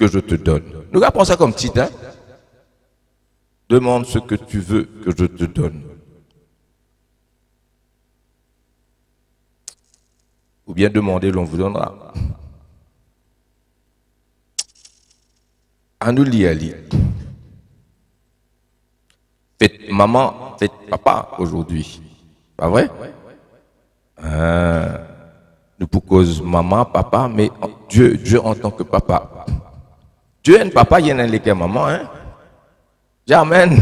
que je te donne. Nous apprenons ça comme titre. Hein? Demande ce que tu veux que je te donne. Ou bien demander, l'on vous donnera. À nous lire. Faites maman, faites papa aujourd'hui. Pas vrai? Nous pour cause maman, papa, mais Dieu en tant que papa. Dieu est un papa, il y a un légué maman, hein? Amen.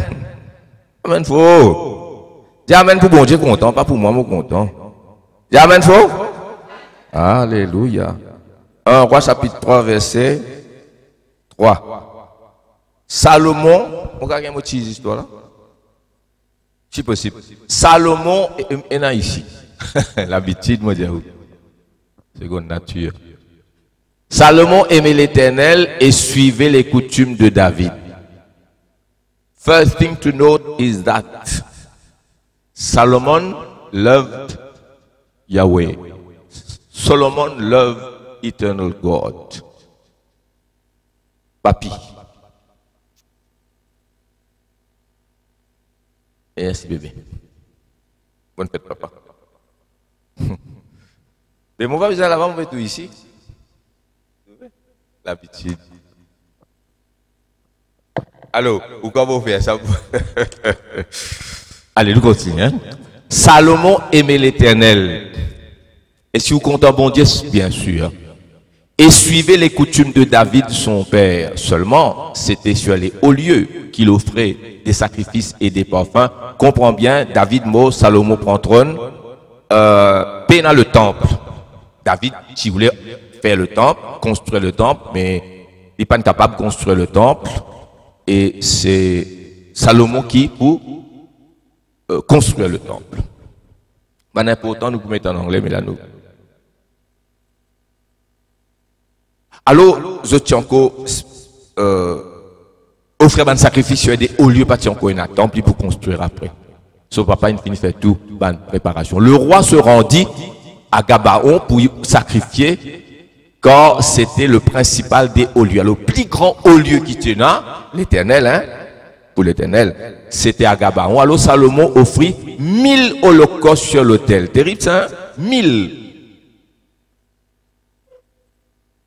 Amen, faux. Amen pour bon Dieu content, pas pour moi, mon content. Amen, faux. Alléluia. 1 Roi chapitre 3, verset 3. Salomon, on regarde une petite histoire là. Si possible. Salomon est là ici. L'habitude, moi, dire. Seconde nature. Salomon aimait l'Éternel et suivait les coutumes de David. First thing to note is that Solomon loved Yahweh. Solomon loved eternal God. Papi. Yes, bébé. Bonne fête, papa. Mais mon papa, vous allez avant, on va tout ici. L'habitude. Allô, ou comment vous faites ça? Allez, nous continuons. Hein? Salomon aimait l'Éternel. Et si vous comptez bon Dieu, bien sûr. Et suivait les coutumes de David, son père. Seulement, c'était sur les hauts lieux qu'il offrait des sacrifices et des parfums. Comprends bien, David mort, Salomon prend trône, pénal le temple. David, qui voulait faire le temple, construire le temple, mais il n'est pas capable de construire le temple. Et c'est Salomon qui pour construire le temple. Mais important, nous pouvons mettre en anglais, mais là nous. Alors, je tiens encore offrir un sacrifice sur des hauts lieux, pas encore un temple pour construire après. Son papa, il finit faire tout, bonne préparation. Le roi se rendit à Gabaon pour sacrifier, car c'était le principal des hauts lieux. Alors, le plus grand haut lieu qui tenait, l'Éternel, hein, pour l'Éternel, c'était à Gabaon. Alors, Salomon offrit 1000 holocaustes sur l'autel. Terrible, ça, hein? 1000.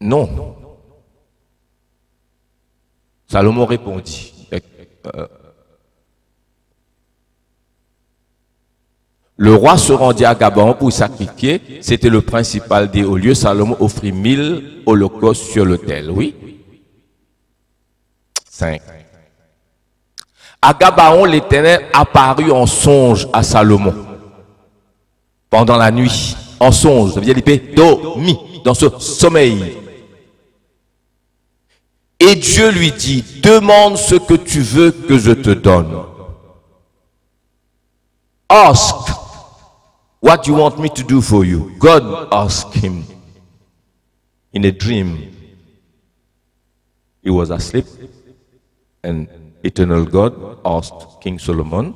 Non. Salomon répondit. Le roi se rendit à Gabaon pour sacrifier. C'était le principal des hauts lieux. Salomon offrit 1000 holocaustes sur l'autel. Oui. 5. À Gabaon, l'Éternel apparut en songe à Salomon. Pendant la nuit. En songe. Ça veut dire qu'il dormi dans ce sommeil. Et Dieu lui dit, demande ce que tu veux que je te donne. Ask what you want me to do for you. God asked him in a dream. He was asleep, and eternal God asked King Solomon,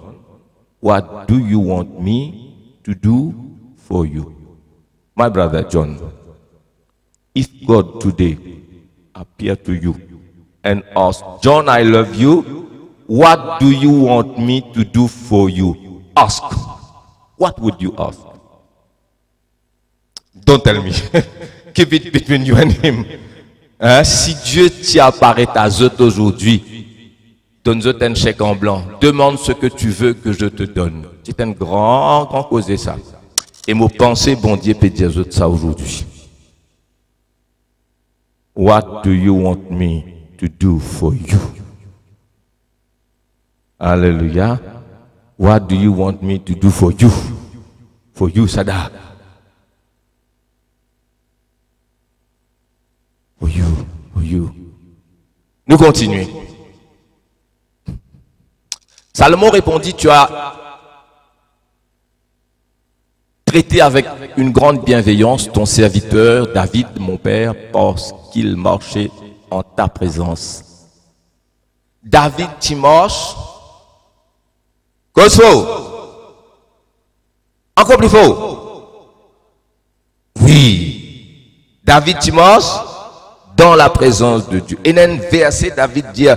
what do you want me to do for you? My brother John, if God today appeared to you and asked, John, I love you, what do you want me to do for you? Ask. What would you ask? Don't tell me. Keep it between you and him. Hein? Si Dieu t'y apparaît à Zot aujourd'hui, donne-Zot un chèque en blanc. Demande ce que tu veux que je te donne. C'est un grand cause ça. Et mon pensée, bon Dieu peut dire Zot ça aujourd'hui. What do you want me to do for you? Hallelujah. What do you want me to do for you? For you, Sada. For you, for you. Nous continuons. Salomon répondit, tu as traité avec une grande bienveillance ton serviteur David, mon père, parce qu'il marchait en ta présence. David, tu marches. Cause faux. Encore plus faux. Oui. David, tu marches dans la présence de Dieu. Et dans un verset, David dit,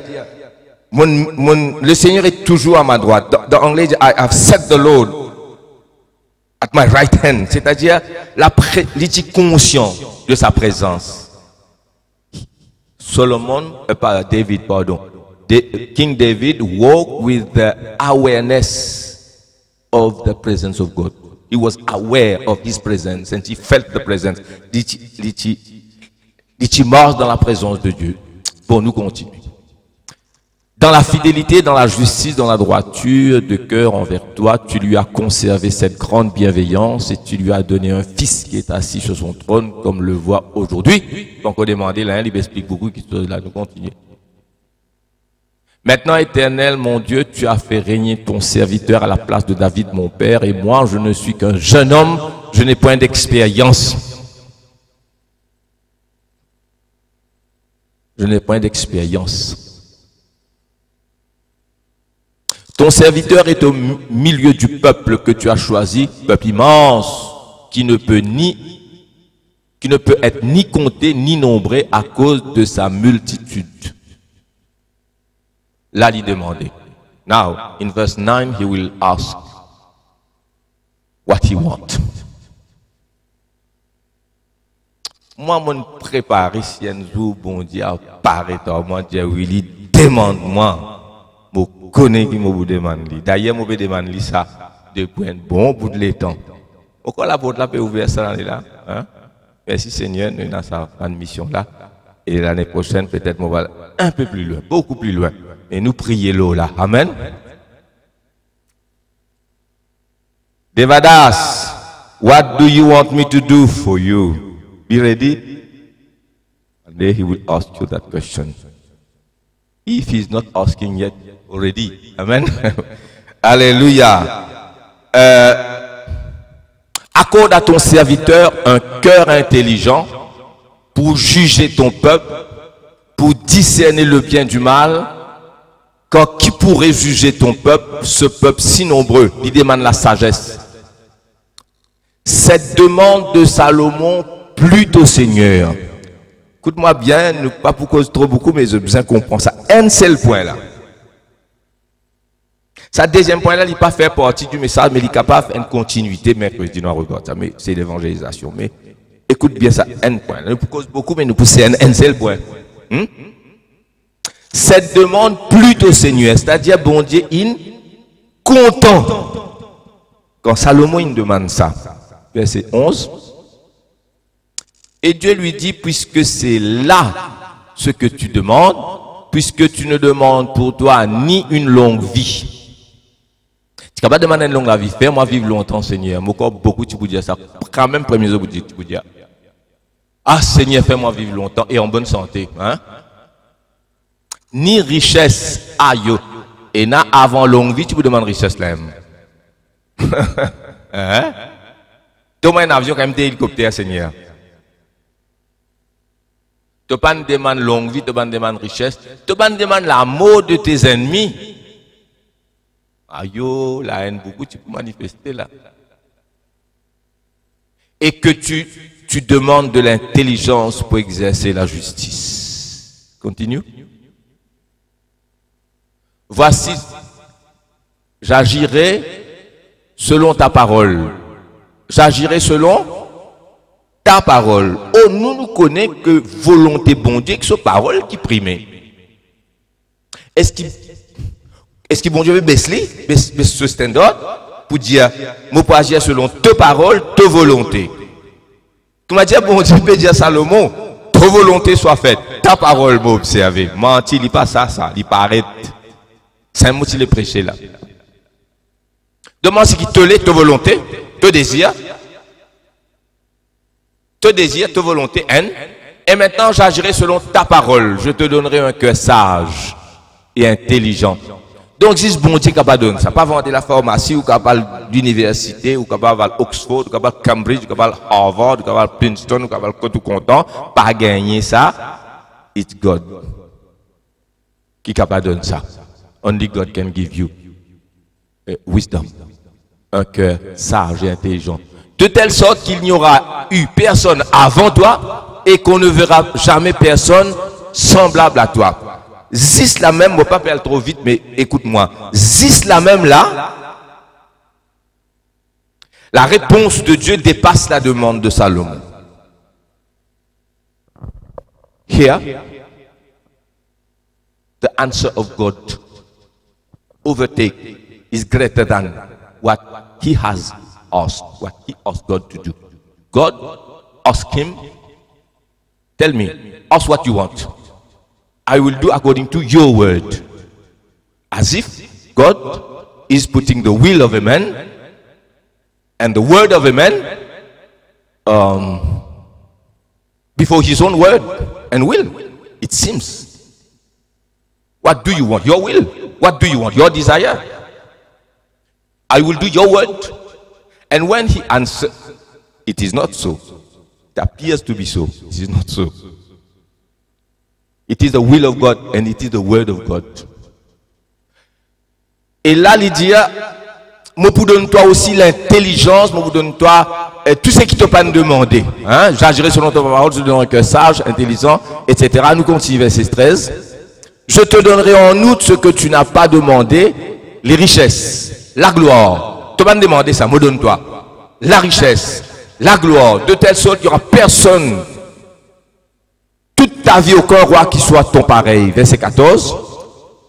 le Seigneur est toujours à ma droite. Dans l'anglais, I have set the Lord at my right hand. C'est-à-dire, il est conscient de sa présence. David, pardon. King David walked with the awareness of the presence of God. He was aware of his presence and he felt the presence. Il marche dans la présence de Dieu. Bon, nous continuons. Dans la fidélité, dans la justice, dans la droiture de cœur envers toi, tu lui as conservé cette grande bienveillance et tu lui as donné un fils qui est assis sur son trône, comme le voit aujourd'hui. Donc, on demandait là, il explique beaucoup qui sont là, nous continuons. Maintenant, Éternel, mon Dieu, tu as fait régner ton serviteur à la place de David, mon père, et moi, je ne suis qu'un jeune homme, je n'ai point d'expérience. Je n'ai point d'expérience. Ton serviteur est au milieu du peuple que tu as choisi, peuple immense, qui ne peut être ni compté ni nombré à cause de sa multitude. Là, il demandait. Now, in verse 9, he will ask what he wants. Moi, mon préparé, si un jour, bon Dieu, apparaît, moi, Dieu, oui, demande-moi. Je connais qui me demande. D'ailleurs, je me demande ça depuis un bon bout de temps. Pourquoi la porte là peut ouvrir ça là? Hein? Merci Seigneur, nous avons cette mission là. Et l'année prochaine, peut-être, on va un peu plus loin, beaucoup plus loin. Et nous prions l'eau là. Amen. Devadas, what do you want me to do for you? Be ready? And then he will ask you that question. If he's not asking yet already. Amen. Alléluia. Accorde à ton serviteur un cœur intelligent pour juger ton peuple, pour discerner le bien du mal. Quand qui pourrait juger ton peuple, ce peuple si nombreux? Il demande la sagesse. Cette demande de Salomon plut au Seigneur. Écoute-moi bien, pas pour cause trop beaucoup, mais je besoin comprendre ça. Un seul point là. Ça deuxième point là, il n'est pas fait partie du message, mais il est capable de faire une continuité. Mercredi, nous regardons ça, mais c'est l'évangélisation. Mais écoute bien ça, un point. Nous cause beaucoup, mais nous poussons un seul point. Cette demande plut au Seigneur, c'est-à-dire, bon Dieu, il content. Quand Salomon il demande ça, verset 11. Et Dieu lui dit, puisque c'est là ce que tu demandes, puisque tu ne demandes pour toi ni une longue vie. Tu ne peux pas demander une longue vie, fais-moi vivre longtemps, Seigneur. Moi, encore beaucoup, tu peux dire ça. Quand même, premier jour, tu peux dire, ah, Seigneur, fais-moi vivre longtemps et en bonne santé. Hein? Ni richesse, aïe. Et là, avant longue vie, tu peux demander richesse là. Hein? Tu as un avion, quand même, des hélicoptères, Seigneur. Tu pas une demande longue vie, tu pas une demande richesse, tu pas une demande l'amour de tes ennemis. Aïe, la haine beaucoup, tu peux manifester là. Et que tu demandes de l'intelligence pour exercer la justice. Continue. Voici, j'agirai selon ta parole. J'agirai selon ta parole. Oh, nous connaissons que volonté bon Dieu, que c'est parole qui prime. Est-ce que bon Dieu veut baisser ce standard pour dire, moi pour agir selon ta parole, ta volonté. Comment dire bon Dieu peut dire Salomon, ta volonté soit faite, ta parole m'a observé. Menti, il n'est pas ça, il paraît. C'est un mot qu'il est prêché là. Demande ce qui te l'est, ta volonté, te désir. Te désir, te volonté, haine. Et maintenant, j'agirai selon ta parole. Je te donnerai un cœur sage et intelligent. Donc, si bon Dieu capable de donner ça, pas vendre la pharmacie, ou capable d'université, ou capable d'Oxford, ou capable Cambridge, ou capable Harvard, ou capable Princeton, ou capable tout content, pas gagner ça, it's God qui est capable de donner ça. Only God can give you wisdom, un cœur sage et intelligent. De telle sorte qu'il n'y aura eu personne avant toi et qu'on ne verra jamais personne semblable à toi. Zis la même, moi pas parler trop vite, mais écoute-moi. Zis la même là, la réponse de Dieu dépasse la demande de Salomon. Here, the answer of God overtake is greater than what he has asked, what he asked God to do. God asked him, tell me, ask what you want. I will do according to your word. As if God is putting the will of a man and the word of a man before his own word and will. It seems. What do you want? Your will. What do you want? Your desire. I will do your word. And when he answered, it is not so. It appears to be so. It is not so. It is the will of God and it is the word of God. Et là, il dit, moi pour donner toi aussi l'intelligence, moi pour donner toi tout ce qui te pas demander. Hein? J'agirai selon ta parole, je te donnerai un cœur sage, intelligent, etc. Nous continuons verset 13. Je te donnerai en outre ce que tu n'as pas demandé, les richesses, la gloire. Tu vas me demander ça, me donne-toi. La richesse, la gloire, de telle sorte qu'il n'y aura personne toute ta vie aucun roi qui soit ton pareil. Verset 14.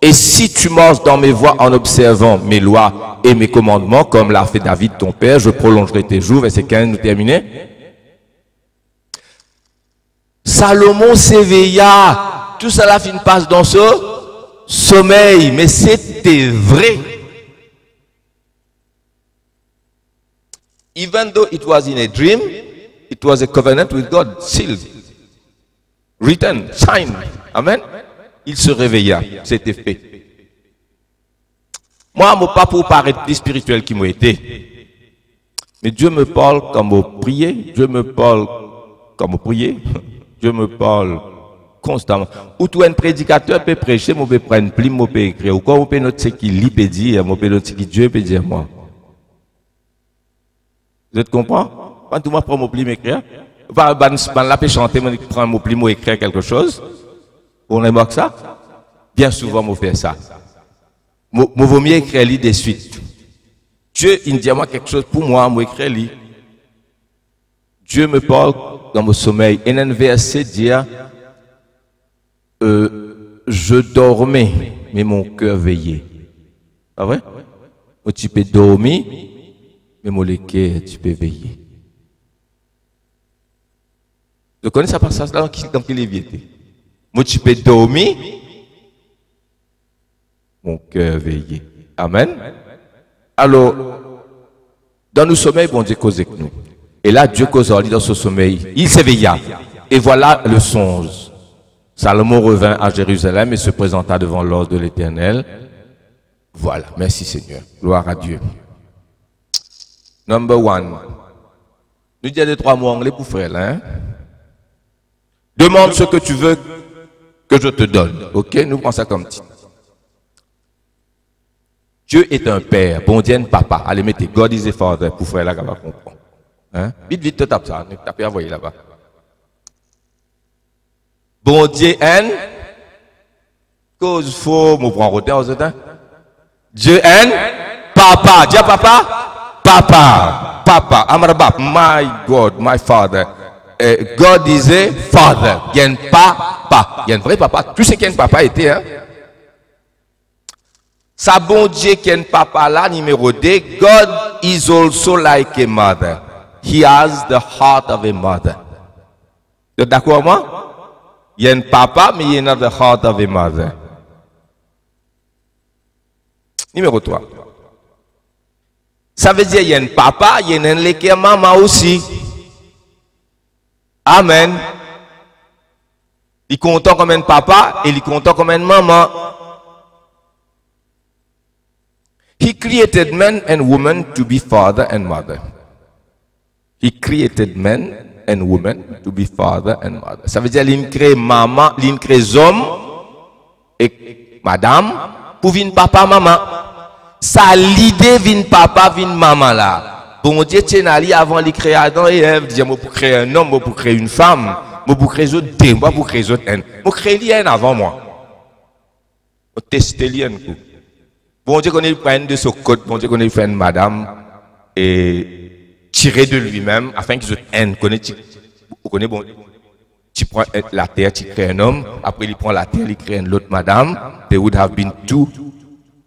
Et si tu marches dans mes voies en observant mes lois et mes commandements, comme l'a fait David ton père, je prolongerai tes jours. Verset 15, nous terminons. Salomon s'éveilla. Tout cela finit passe dans ce sommeil. Mais c'était vrai. Even though it was in a dream, it was a covenant with God, sealed, written, signed. Amen. Il se réveilla, c'était fait. Moi, je ne pas pour paraître plus spirituel qu'il m'a été. Mais Dieu me parle comme au prier, Dieu me parle comme au prier, Dieu me parle constamment. Ou tout un prédicateur peut prêcher, je peux prendre plume, je peux écrire. Ou quand je peux noter ce qu'il peut dire, je peux noter ce que Dieu peut dire moi. Vous comprenez? Quand tu prends mon plume écrire, je peux chanter, je prends mon plume écrire quelque chose. On remarque ça? Bien souvent, on fait ça. Je vaut mieux écrire lui de suite. Dieu, il dit à moi quelque chose pour moi, je écris lui. Dieu me parle dans mon sommeil. Et un verset dit, je dormais, mais mon cœur veillait. Pas vrai? Tu peux dormir, mais mon cœur, tu peux veiller. Vous connaissez ça passage là dans quel livre était? Moi, tu peux dormir, mon cœur veillé. Amen. Alors, dans nos sommeils, bon Dieu cause avec nous. Et là, Dieu cause dans ce sommeil. Il s'éveilla. Et voilà le songe. Salomon revint à Jérusalem et se présenta devant l'ordre de l'Éternel. Voilà. Merci Seigneur. Gloire à Dieu. Number one. Nous disons les 3 mots anglais pour frère, hein? Demande ce que tu veux que je te donne. Ok, nous prenons ça comme titre. Dieu est un père, bon Dieu, un papa. Allez, mettez God is a father pour frère là, qu'on va comprendre. Hein? Vite, vite, te tape ça. Tapez, envoyez là-bas. Bon Dieu, un. Cause faux, mon prend retard aux autres. Dieu, un. Papa. Dis papa. Papa. Papa. Amarabap. My God, my father. God is a father. Il y a un papa. Il y a un vrai papa. Tout ce qu'un papa était, hein. Ça bon Dieu qui est un papa là, numéro 2. God is also like a mother. He has the heart of a mother. Vous êtes d'accord avec moi? Il y a un papa, mais il y a the heart of a mother. Numéro 3. Ça veut dire qu'il y a un papa, il y a un maman aussi. Amen. Il est content comme un papa et il est content comme une maman. He created men and women to be father and mother. He created men and women to be father and mother. Ça veut dire qu'il crée maman, il crée homme et madame pour venir papa maman. Ça l'idée vient papa vient maman là. Bon Dieu tient ali avant de créer Adam et Ève, dire moi pour créer un homme, moi pour créer une femme, Moi, pour créer autres D, moi, pour créer autres N. Moi, créer l'IN avant moi. Moi, tester l'IN. Bon Dieu connaît pas de ce code, bon Dieu connaît fait une madame et tirer de lui-même afin qu'ils aient N. Vous connaissez bon. Tu prends la terre, tu crées un homme, après il prend la terre, il crée une autre madame. There would have been two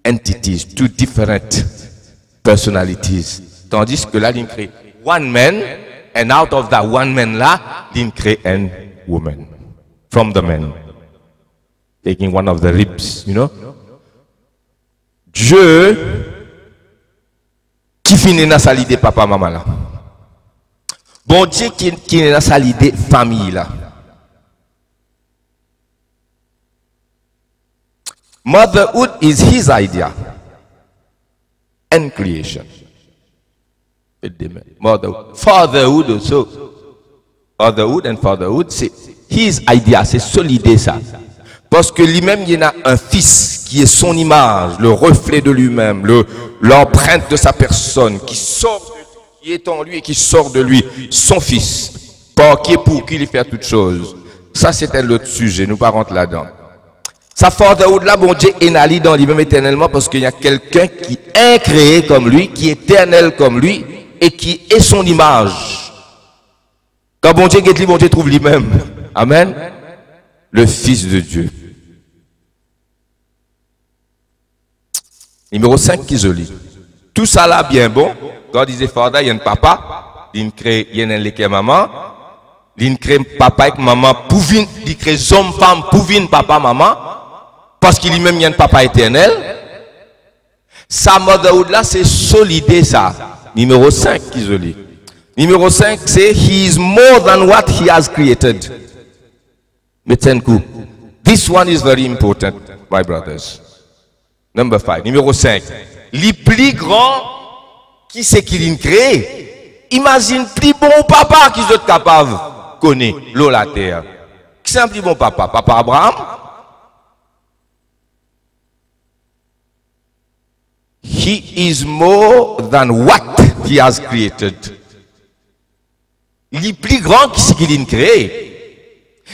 entities, two different personalities. Tandis que là, il crée one man, and out of that one man là, il crée une woman. From the man. Taking one of the ribs, you know. Dieu, qui finit dans sa l'idée papa, maman là. Bon Dieu qui est dans sa l'idée famille là. Motherhood is his idea and creation. Motherhood. Fatherhood also. Motherhood and fatherhood, c'est his idea, c'est solide ça. Parce que lui-même, il y a un fils qui est son image, le reflet de lui-même, l'empreinte de sa personne, qui sort de lui, qui est en lui et qui sort de lui, son fils, par qui est pour qui il fait toutes choses. Ça, c'était l'autre sujet, nous ne rentrons là-dedans. Sa fatherhood là, bon Dieu est nali dans lui-même éternellement parce qu'il y a quelqu'un qui est créé comme lui, qui est éternel comme lui et qui est son image. Quand bon Dieu est lui, bon Dieu trouve lui-même. Amen. Le Fils de Dieu. Numéro 5 qui se lit. Tout ça là bien bon. Quand disait Father, il y a un papa, il crée, il y a un léqué maman, il crée papa et maman, pouvine, il crée homme, femme, pouvine, papa, maman. Parce qu'il lui-même y a un papa éternel. Sa motherhood là, c'est solide ça. Numéro 5 qui se lit. Numéro 5, c'est he is more than what he has created. Mettez un coup. This one is very important, my brothers. Number 5. Numéro 5. Les plus grands, qui c'est qui l'a créé? Imagine plus bon papa qui est capable de connaître l'eau la terre. Qui c'est un plus bon papa? Papa Abraham? He is more than what he has created. Les plus grands qui c'est qu'il a créé.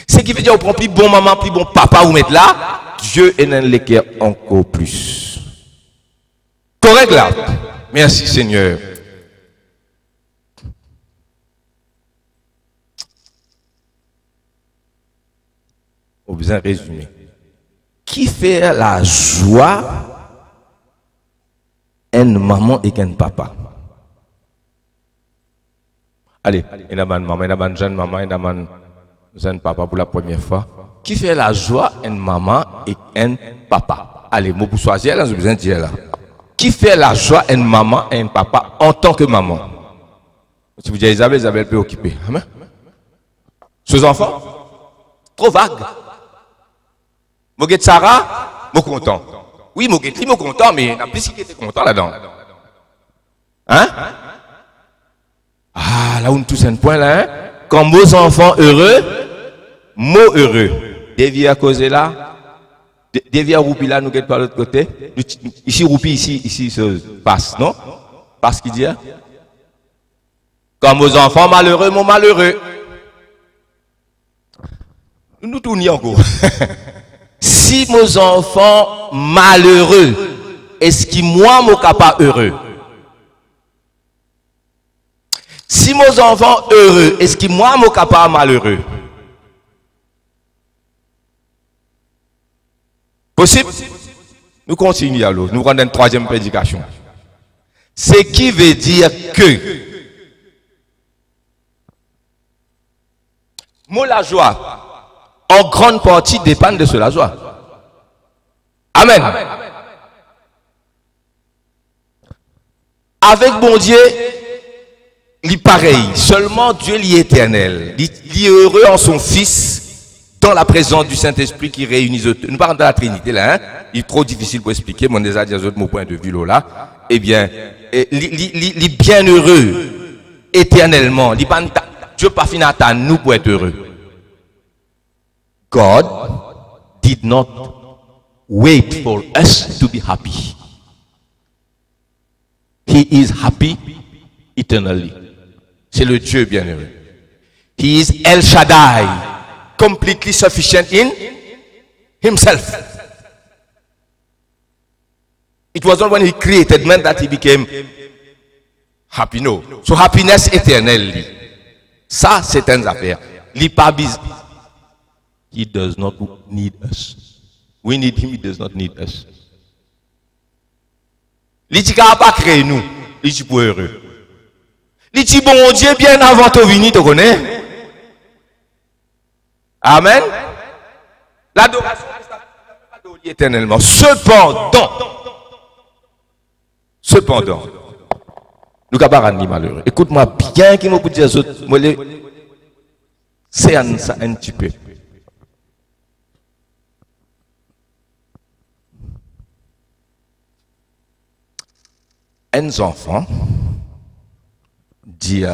Ce qui veut dire, on prend plus bon maman, plus bon papa, vous mettez là, Dieu est dans l'équerre encore plus. Correct là? Merci Seigneur. On besoin résumer. Qui fait la joie une maman et un papa? Allez, il y a une maman, il y a une jeune maman, il y a un jeune papa pour la première fois. Qui fait la joie une maman et un papa? Allez, moi pour choisir là, je besoin de dire là. Qui fait la joie une maman et un papa en tant que maman? Si vous dites Isabelle, Isabelle peut occuper. Amen. Ses enfants? Trop vague. Moguet Sarah, moi content. Oui, Moguet, moi content, mais il y a plus qui était content là-dedans. Hein? Ah, là où nous tous un point là, hein? Quand vos enfants heureux, mots heureux. Dévier à causer là, dévier à roupi là, nous guette par l'autre côté. Ici roupi, ici se passe, non? Parce qu'il dit, hein? Quand vos enfants malheureux, mots malheureux. Nous tournons encore. Si vos enfants malheureux, est-ce que moi, mon capable heureux? Si mes enfants heureux, est-ce que moi, mon capable malheureux? Possible? Nous continuons alors. Nous rendons une troisième prédication. Ce qui veut dire que moi, la joie, en grande partie, dépend de la joie. Amen. Avec bon Dieu, il est pareil. Seulement Dieu est éternel. Il est heureux en son Fils, dans la présence du Saint-Esprit qui réunit. Nous parlons de la Trinité là. Hein? Il est trop difficile pour expliquer. Mon déjà dit mon point de vue là. Eh bien, il est bien heureux éternellement. Dieu pas fini à nous pour être heureux. God did not wait for us to be happy. He is happy eternally. C'est le Dieu bienheureux. He is El Shaddai. completely sufficient in himself. It was not when he created man that he became happy. No. So happiness éternelle. Ça, c'est une affaire. He does not need us. We need him, he does not need us. Il dit qu'il n'a pas créé nous. Il dit pour heureux. Il dit bon Dieu bien avant ton venir, tu connais? Amen. L'adoration est éternellement. Cependant, nous n'avons pas malheureux. Écoute-moi bien, qui m'a dit c'est un petit peu. Un enfant dit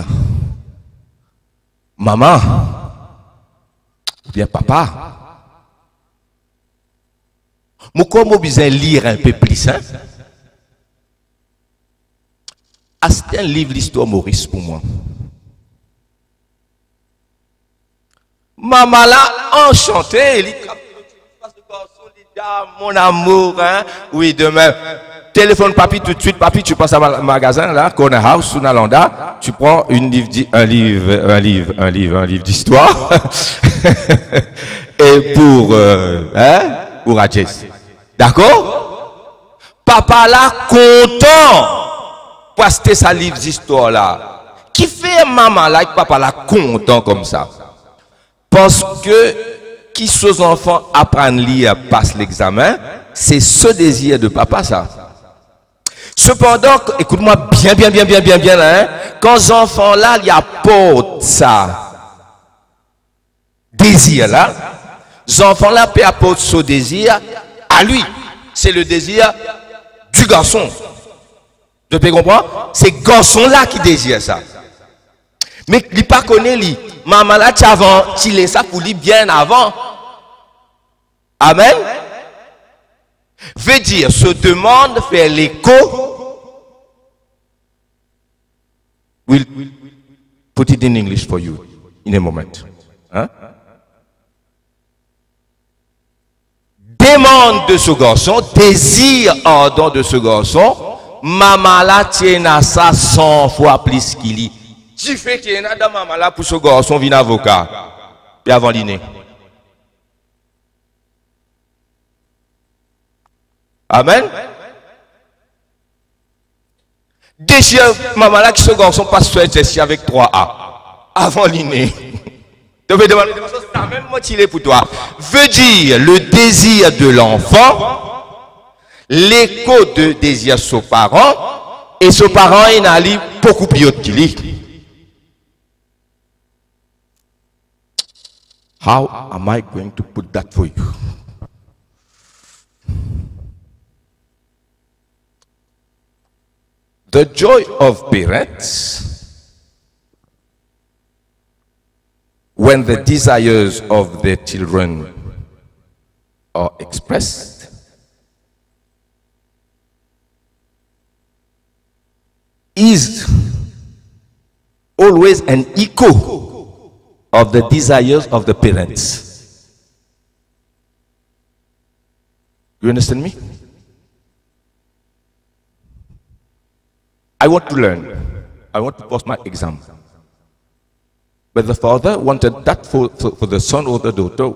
maman ou bien papa, moi comment besoin lire un peu plus hein? C'est un livre l'histoire Maurice pour moi. Maman là enchantée, mon amour hein? Oui demain. Téléphone papi tout de suite, papi, tu passes à magasin là, Corner House, sous Nalanda, tu prends un livre d'histoire. Et pour Adjess. D'accord? Papa là, content, pour acheter sa livre d'histoire là. Qui fait maman là, et papa là, content comme ça? Parce que, qui ces enfants apprennent à lire, passent l'examen, c'est ce désir de papa ça. Cependant, écoute-moi bien là, hein, quand les enfants là, ils apportent ça, désir là, les enfants là peuvent apporter ce désir à lui. C'est le désir du garçon. Tu peux comprendre? C'est le garçon là qui désire ça. Mais il ne pas connaît lui. Maman là, tu laisses ça pour lui bien avant. Amen. Veut dire, se demande faire l'écho. We'll put it in English for you in a moment. Hein? Demande de ce garçon, désir ardent de ce garçon, maman là tient à ça 100 fois plus qu'il y. Tu fais qu'il y en a dans maman là pour ce garçon vient avocat, puis avant l'inné. Amen. Désir, maman là, qui ce garçon passe sur un avec 3A. Avant l'inné. Tu peux demander, c'est la même moitié pour toi. Veut dire le désir de l'enfant, l'écho de désir de son parent, et son parent est allé beaucoup plus haut qu'il est. How am I going to put that for you? The joy of parents when the desires of their children are expressed is always an echo of the desires of the parents. You understand me? I want to learn. I want to pass my exam. But the father wanted that for the son or the daughter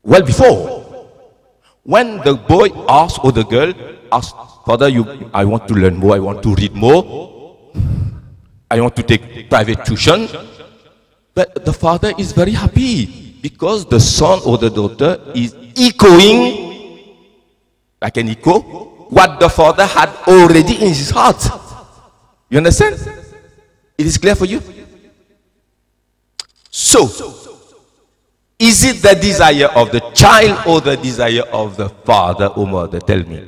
well before. When the boy asked or the girl asked, Father, I want to learn more, I want to read more, I want to take private tuition. But the father is very happy because the son or the daughter is echoing, like an echo, what the father had already in his heart. You understand? It is clear for you? So, is it the desire of the child or the desire of the father or mother? Tell me.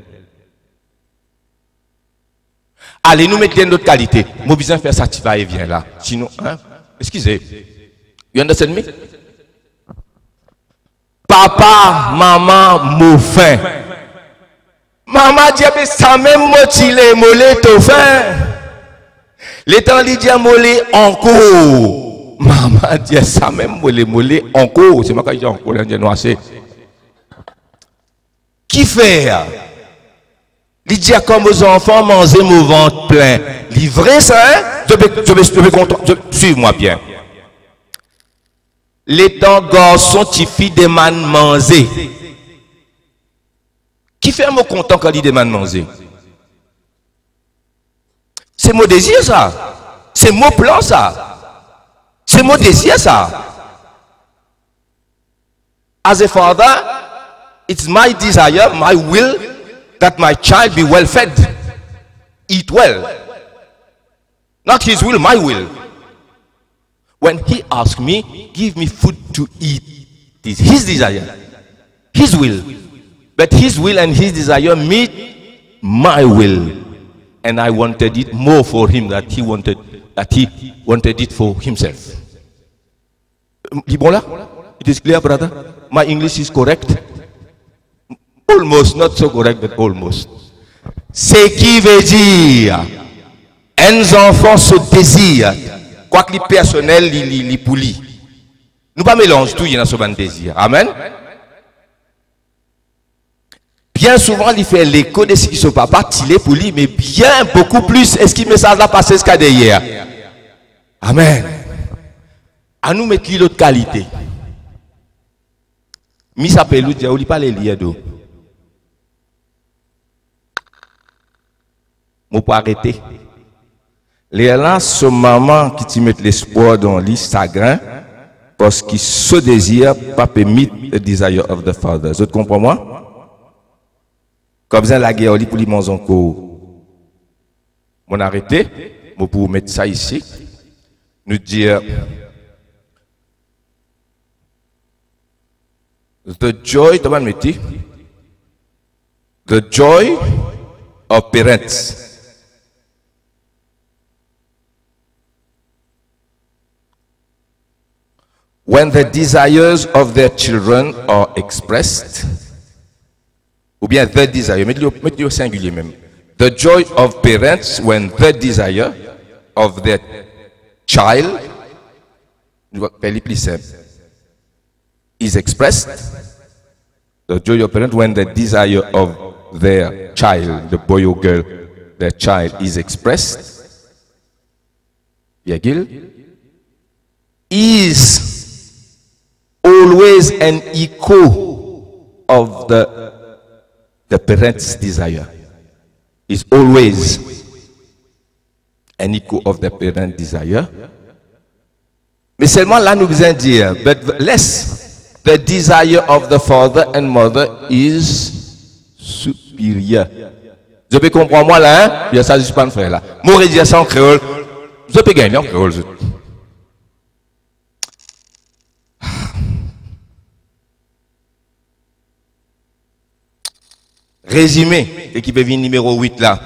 Allez, nous mettons notre qualité. Moi, besoin de faire ça, tu vas et viens là. Sinon, hein? Excusez. You understand me? Papa, maman, mon fin. Maman dit, mais ça même motivé, molé, tout fin. Les temps, il dit, molé, encore. maman dit ça même, mollet, encore, c'est moi qui dis encore, c'est qui fait? Il dit comme aux enfants, manger mon ventre plein. Livré ça, hein? Je vais content. Suis-moi bien. Les temps garçons, tu filles demandent manger. Qui fait mon content quand il demande manger? C'est mon désir ça. C'est mon plan ça. C'est mon désir ça. As a father, it's my desire, my will, that my child be well fed, eat well. Not his will, my will. When he asks me, give me food to eat, it is his desire, his will. But his will and his desire meet my will. And I wanted it more for him that he wanted it for himself. Bon là? It is clear, brother? My English is correct? Almost, not so correct, but almost. Ce qui veut dire, un enfant se désire, quoi que les personnels, les poulis. Nous pas mélange tout, il y a un désir. Amen. Bien souvent, il fait l'écho de ce qui se passe pas, il pour lui, mais bien beaucoup plus. Est-ce qu'il message là passé ce qu'a hier? Amen. À nous mettre l'autre qualité. Mi s'appelle l'autre, il pas les liens d'eau. Moi pas arrêter. Les là, ce maman qui te met l'espoir dans l'Instagram, parce qu'il se désire, pas permis the desire of the father. Vous comprenez moi? Comme ça, la guerre, pour lui manger encore. Mon arrêté, moi pour mettre ça ici, nous dire, the joy of parents. When the desires of their children are expressed, ou bien the desire, mettez au singulier même. The joy of parents when the desire of their child, is expressed. The joy of parents when the desire of their child, the boy or girl, their child is expressed. Is always an echo of the parent's desire. Is always an echo of the parent's desire. Mais seulement là nous besoin dire, but less the desire of the father and mother is superior. Je peux comprendre moi là, hein? Bien ça je suis pas un frère là. Moi dire ça en créole, je peux gagner en créole. Résumé, l'équipe est numéro 8 là.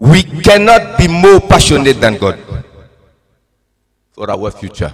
We cannot be more passionate than God for our future.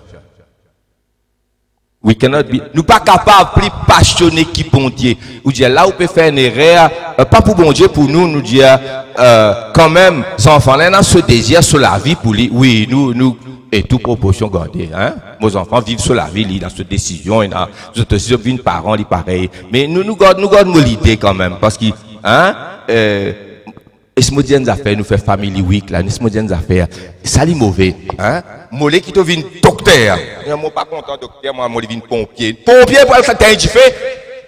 We cannot be, nous pas capables plus passionnés qui bon Dieu. Ou dire là où peut faire une erreur, pas pour bon Dieu, pour nous, nous dire quand même, ces enfants-là, ont ce désir sur la vie pour lui. Oui, nous, et toute proportion gardée, hein. Nos enfants vivent sur la vie, dans cette décision, et dans cette décision, une parent, il pareil. Mais nous gardons l'idée quand même, parce que, hein, et ce modèle d'affaires nous fait family week, là, ce modèle d'affaires, ça est mauvais, hein. Mollet qui te vient docteur. Moi, pas content, docteur, moi, je viens pompier. Pompier, pour le faire, tu fais,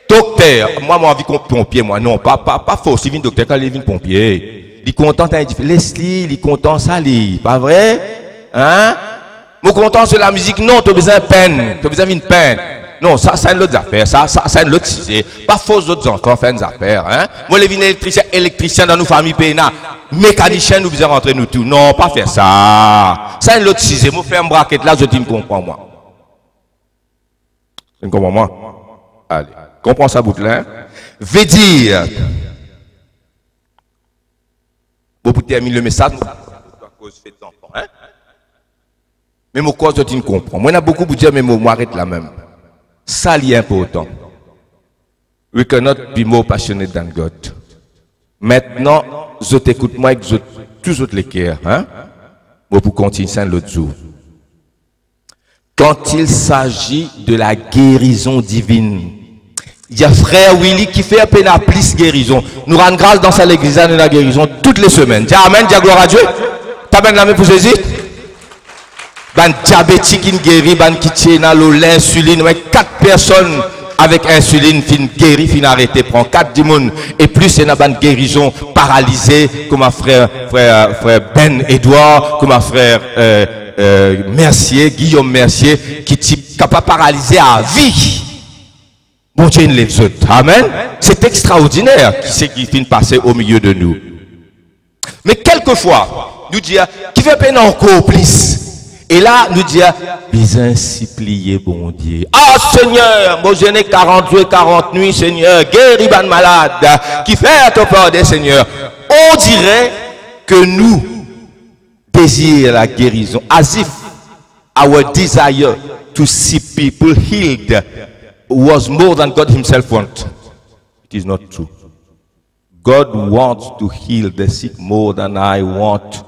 docteur. Moi, j'ai envie qu'on pompier, moi, non, pas faux, si vient docteur, quand il vient pompier. Il est content, Leslie, il est content, ça, pas vrai? Hein? Moi, content sur la musique, non, tu as besoin de peine, tu as besoin d'une peine. Non, ça, c'est une autre affaire, ça, c'est une autre sujet. Pas faux autres enfants faire des affaires, hein. Moi, les vignes électriciens dans nos familles pénales, mécaniciens, nous besoin rentrer nous tout. Non, pas faire ça. C'est une autre sujet. Moi, faire un braquette là, je dis, me comprends, moi. Tu me comprends, moi? Allez. Comprends ça, Boutelin? Veut dire. Bon, pour terminer le message, nous, à cause de enfants, hein. Mais mon cause, je ne comprends. Moi, il y a beaucoup de dire, mais moi, arrête là même. Ça, c'est important. We cannot be more passionate than God. Maintenant, je t'écoute, moi, et je tous autres les cœurs, hein? Moi, pour continuer ça l'autre jour. quand il s'agit de la guérison divine. Il y a frère Willy qui fait un peu la plus guérison. Nous rendons grâce dans sa l'église de la guérison toutes les semaines. Dis amen, dis gloire à Dieu. T'as bien la main pour Jésus? Ban diabétique qui guérit, ban qui tient l'insuline, 4 personnes avec insuline fin guéri, fin arrêté, prend 4 démons et plus c'est une bonne guérison paralysée comme ma frère Ben Edouard, comme ma frère Mercier, Guillaume Mercier qui est capable de paralyser à vie. Bon Dieu les autres. Amen. C'est extraordinaire qui finit passer au milieu de nous. Mais quelquefois, nous disons qui veut peine encore plus. Et là, nous disons, besoin supplier, bon Dieu. Ah, Seigneur, moi je n'ai 40 jours, 40 nuits, Seigneur, guéris ban malade, qui fait ton pardon, Seigneur. On dirait que nous désirons la guérison, as if our desire to see people healed was more than God himself wants. It is not true. God wants to heal the sick more than I want.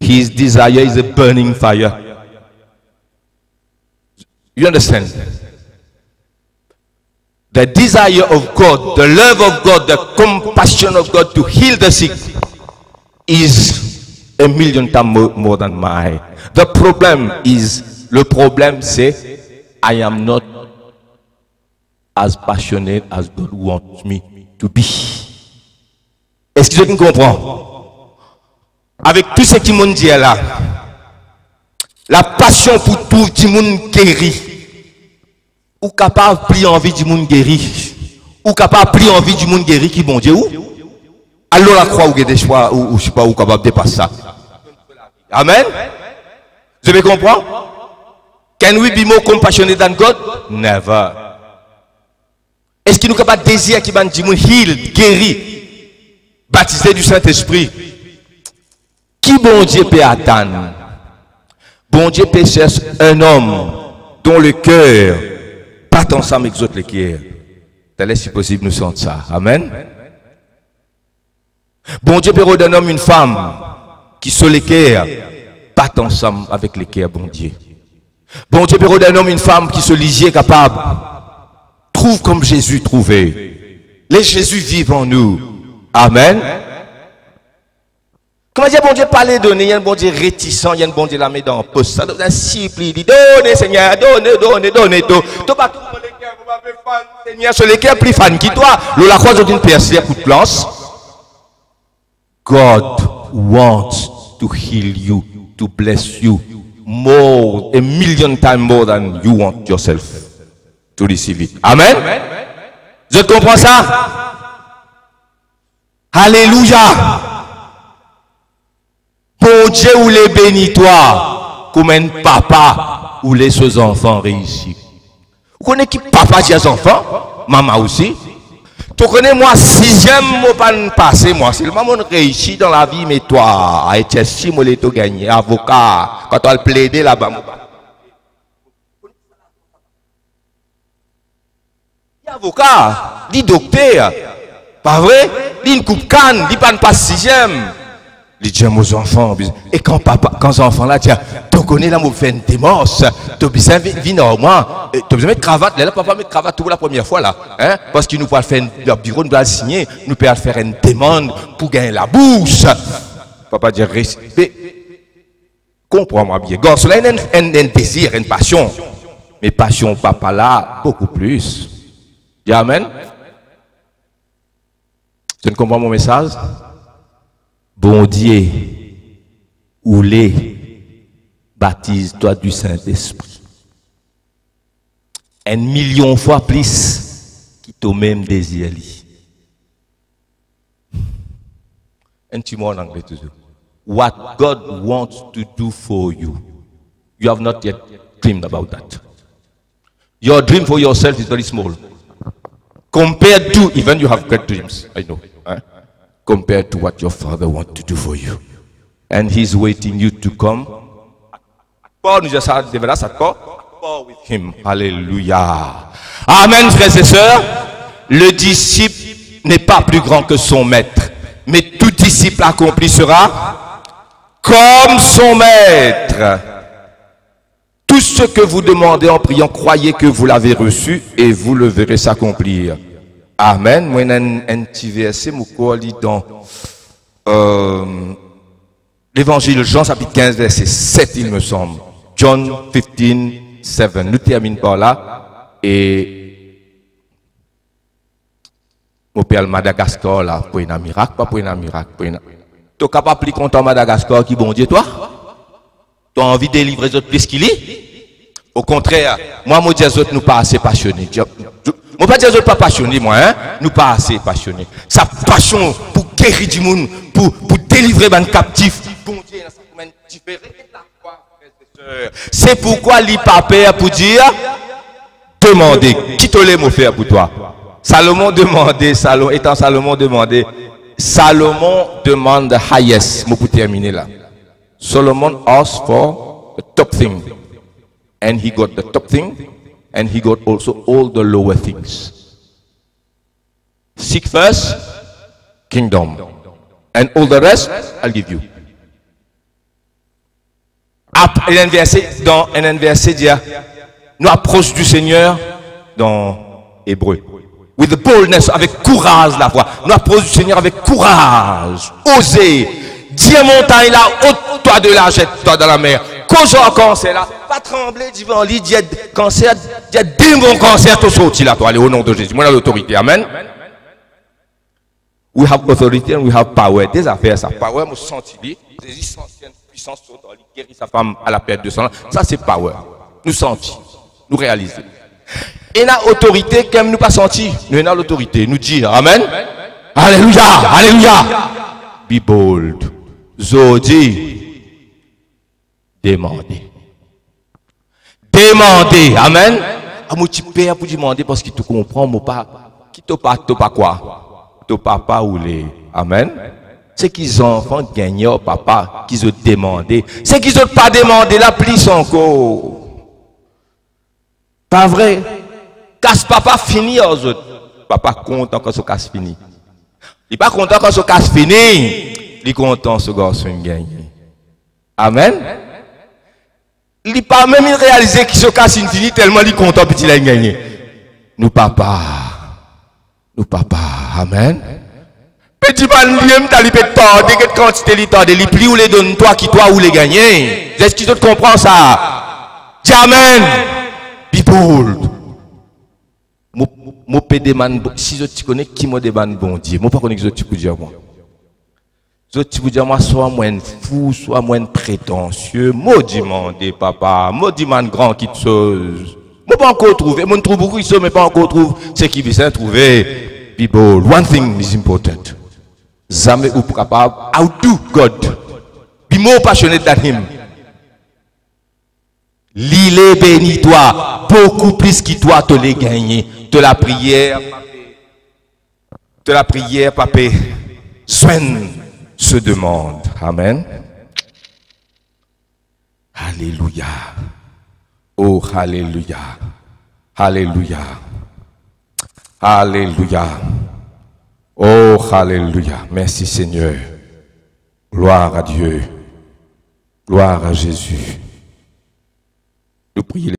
His desire is a burning fire. You understand? The desire of God, the love of God, the compassion of God to heal the sick is a million times more than mine. The problem c'est I am not as passionate as God wants me to be. Est-ce que tu comprends? Avec tout ce qui m'ont dit là, la passion pour tout le monde guéri, ou capable de plier envie du monde guéri, ou capable de plier envie du monde guéri qui bon Dieu où? Alors la croix ou des choix ou je sais pas ou capable de dépasser ça. Amen. Vous avez compris? Can we be more compassionate than God? Never. Est-ce qu'il nous capable de désirer qui va nous heal, guéri, baptisé du Saint-Esprit? Qui bon Dieu peut attendre? Bon Dieu peut chercher un homme dont le cœur bat ensemble avec les autres cœurs. Tel est si possible nous sentons ça. Amen. Bon Dieu peut redonner un homme, une femme qui sont les cœurs battent ensemble avec les cœurs, bon Dieu. Bon Dieu peut redonner un homme, une femme qui se lisier capable. Trouve comme Jésus trouvait. Les Jésus vivent en nous. Amen. Comment dire, bon Dieu, parler, donner, il y a un bon Dieu réticent, il y a un bon Dieu la met dans le poste. Ça doit être simple, il dit, donnez, Seigneur, donnez, tout. Tout pas tout le monde, Seigneur, sur les cœurs plus fan qui toi. La croix d'une personne, coup de lance. God wants to heal you, to bless you, more, a million times more than you want yourself to receive it. Amen. Je comprends ça? Alléluia. Bon Dieu ou les bénis toi, comme un papa ou les ses enfants réussis. Vous connaissez qui papa dit à ses enfants? Maman aussi. Tu connais moi, 6e mot pas passé, moi. C'est le moment réussi dans la vie, mais toi, à être si moi, tu gagné. Avocat, quand tu as plaidé là-bas, avocat, dit docteur, pas vrai? Dit une coupe canne, dit pas 6e. Il dit aux enfants, et quand papa, quand les enfants là, tu connais là, mon fait une démence, tu as besoin de venir au moins, tu as besoin de mettre cravate, là, papa met cravate pour la première fois là, hein, parce qu'il nous peut faire le bureau, nous doit signer, nous peut faire une demande pour gagner la bourse. Papa dit, respect, comprends-moi bien. Gars, cela est un désir, une passion, mais passion, papa là, beaucoup plus. Dis amen. Tu ne comprends mon message? Bon Dieu, ou les baptise-toi du Saint-Esprit. 1 million fois plus qui t'a même désir. Un petit mot en anglais toujours. What God wants to do for you, you have not yet dreamed about that. Your dream for yourself is very small. Compared to, even you have great dreams, I know. Compared to what your Father wants to do for you. And He's waiting you to come. With Him. Alléluia. Amen, frères et sœurs. Le disciple n'est pas plus grand que son maître. Mais tout disciple accompli sera comme son maître. Tout ce que vous demandez en priant, croyez que vous l'avez reçu et vous le verrez s'accomplir. Amen. Moi, un petit verset, dans l'évangile Jean, chapitre 15, verset 7, il me semble. John 15, 7. Nous terminons par là. Et mon père Madagascar, là, pour un miracle, pas pour un miracle. Tu es capable de plus content Madagascar qui bon Dieu, toi? Tu as envie de délivrer les autres plus qu'il est? Au contraire, moi, je dis aux autres, nous pas assez passionnés. Je ne pas dire aux autres pas passionnés, moi, hein? Nous pas assez passionnés. Sa passion pour guérir du monde, pour délivrer les captifs. Bon Dieu, c'est pourquoi il pas peur pour dire, demander. Qui te l'a offert pour toi? Salomon demandait, Salomon demandait, Salomon demande the highest. Je peux terminer là. Solomon asked for the top thing. And he got the top thing, and he got also all the lower things. Seek first kingdom, and all the rest I'll give you. Après, dans un verset dit, nous approche du Seigneur dans Hébreu. With the boldness, avec courage la foi. Nous approche du Seigneur avec courage. Osez. Dis montagne là, ôte-toi de la, jette-toi dans la mer. Cause en cancer là, pas trembler devant lui, dit cancer, dit démon cancer, tout sorti là, toi, allez, au nom de Jésus. Moi, j'ai l'autorité, amen. We have authority and we have power. Des affaires, ça, power, moi, senti, résistance, puissance, il guérit sa femme à la perte de sang. Ça, c'est power. Nous senti, nous réaliser. Et la autorité, comme nous pas senti, nous avons l'autorité, nous dire, amen. Alléluia, alléluia. Be bold. Zodi. Demandez. Demandez. Amen. À mon petit père pour demander parce qu'il te comprend, mon pas. Qui te pas quoi? Te papa ou les. Amen. C'est qu'ils enfants gagnent au papa, qu'ils ont demandé. C'est qu'ils ont pas demandé la plus encore. Pas vrai? Casse papa fini aux autres. Papa content quand ce casse fini. Il n'est pas content quand ce casse fini. Il est content ce garçon gagne. Amen. Il n'est pas même réalisé qu'il se casse infini tellement il est content petit il a gagné. Nous papa. Amen. Petit man lui-même t'as li peut tordre quelle quantité li tordre li pli ou les donne toi qui toi ou les gagner. Est-ce que tu comprends ça? Dis amen. Be bold. Mo pédé man si je te connais qui mo déban bon Dieu. Moi pas connais que je te peux dire moi. Je te dis moi soit moins fou, soit moins prétentieux. Maudit mandé papa, maudit man grand qui te chose. Moi pas encore trouvé, moi trouve beaucoup ici mais pas encore trouve ce qui vient trouver. Be bold. One thing is important. Jamais ou capable outdo God. Be more passionate than him. L'île béni toi beaucoup plus que toi te les gagner. De la prière, papa. Soigne se demande. Amen. Alléluia. Oh, alléluia. Alléluia. Alléluia. Oh, alléluia. Merci Seigneur. Gloire à Dieu. Gloire à Jésus. Nous prions.